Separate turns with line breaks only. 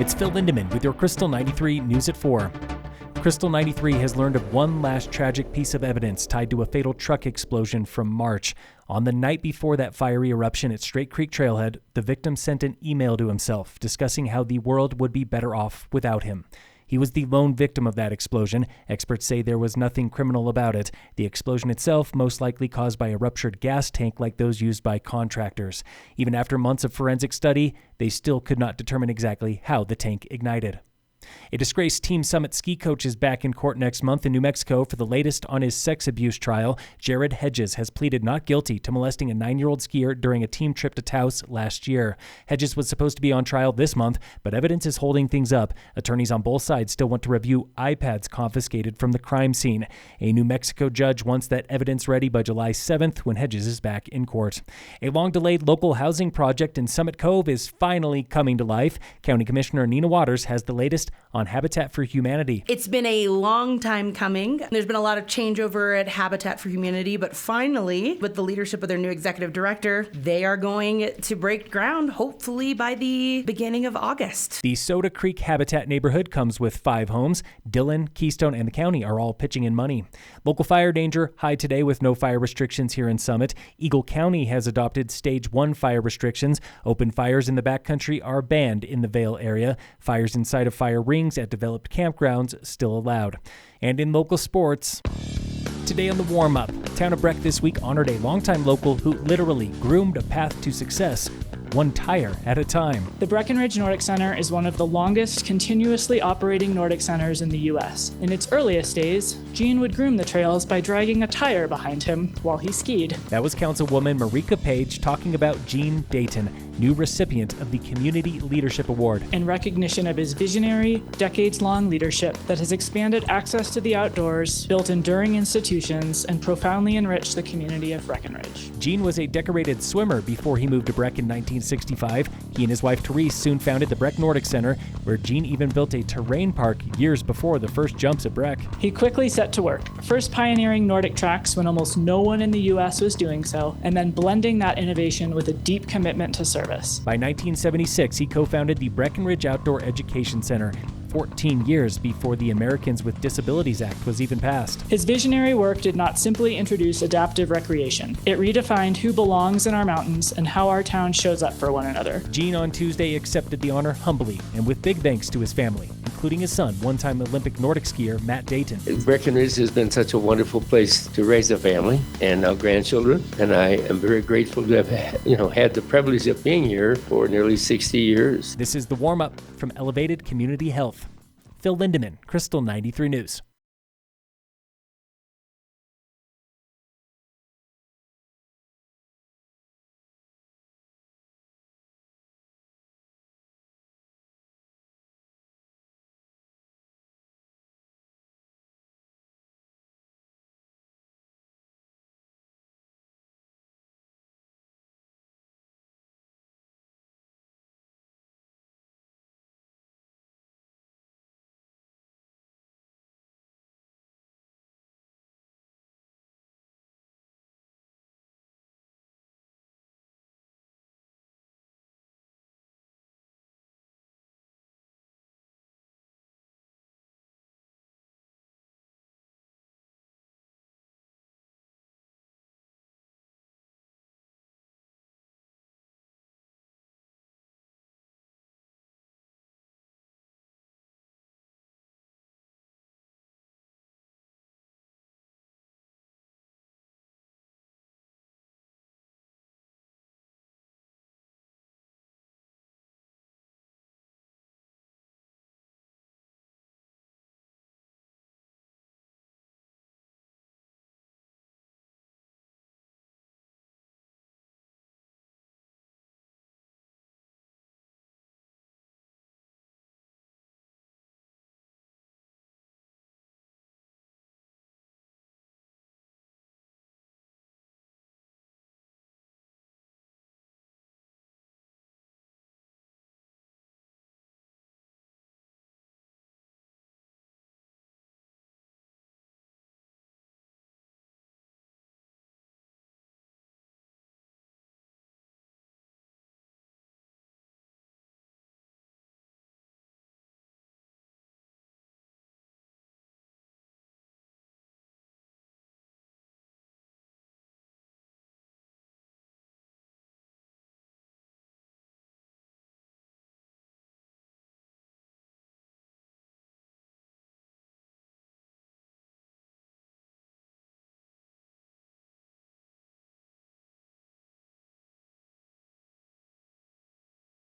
It's Phil Lindemann with your Krystal 93 News at 4. Krystal 93 has learned of one last tragic piece of evidence tied to a fatal truck explosion from March. On the night before that fiery eruption at Straight Creek Trailhead, the victim sent an email to himself discussing how the world would be better off without him. He was the lone victim of that explosion. Experts say there was nothing criminal about it. The explosion itself most likely caused by a ruptured gas tank like those used by contractors. Even after months of forensic study, they still could not determine exactly how the tank ignited. A disgraced Team Summit ski coach is back in court next month in New Mexico for the latest on his sex abuse trial. Jared Hedges has pleaded not guilty to molesting a 9-year-old skier during a team trip to Taos last year. Hedges was supposed to be on trial this month, but evidence is holding things up. Attorneys on both sides still want to review iPads confiscated from the crime scene. A New Mexico judge wants that evidence ready by July 7th when Hedges is back in court. A long-delayed local housing project in Summit Cove is finally coming to life. County Commissioner Nina Waters has the latest on Habitat for Humanity.
It's been a long time coming. There's been a lot of changeover at Habitat for Humanity, but finally, with the leadership of their new executive director, they are going to break ground, hopefully by the beginning of August.
The Soda Creek Habitat neighborhood comes with 5 homes. Dillon, Keystone, and the county are all pitching in money. Local fire danger high today with no fire restrictions here in Summit. Eagle County has adopted Stage 1 fire restrictions. Open fires in the backcountry are banned in the Vale area. Fires inside of fire rings at developed campgrounds still allowed. And in local sports, today on the Warmup, town of Breck this week honored a longtime local who literally groomed a path to success, one tire at a time.
The Breckenridge Nordic Center is one of the longest continuously operating Nordic centers in the U.S. In its earliest days, Gene would groom the trails by dragging a tire behind him while he skied.
That was Councilwoman Marika Page talking about Gene Dayton, new recipient of the Community Leadership Award.
In recognition of his visionary, decades-long leadership that has expanded access to the outdoors, built enduring institutions, and profoundly enriched the community of Breckenridge.
Gene was a decorated swimmer before he moved to Breck in 1965. He and his wife Therese soon founded the Breck Nordic Center, where Gene even built a terrain park years before the first jumps at Breck.
He quickly set to work, first pioneering Nordic tracks when almost no one in the U.S. was doing so, and then blending that innovation with a deep commitment to service.
By 1976, he co-founded the Breckenridge Outdoor Education Center, 14 years before the Americans with Disabilities Act was even passed.
His visionary work did not simply introduce adaptive recreation. It redefined who belongs in our mountains and how our town shows up for one another.
Gene on Tuesday accepted the honor humbly and with big thanks to his family, including his son, one-time Olympic Nordic skier Matt Dayton.
Breckenridge has been such a wonderful place to raise a family and our grandchildren, and I am very grateful to have had the privilege of being here for nearly 60 years.
This is the Warm-Up from Elevated Community Health. Phil Lindemann, Krystal 93 News.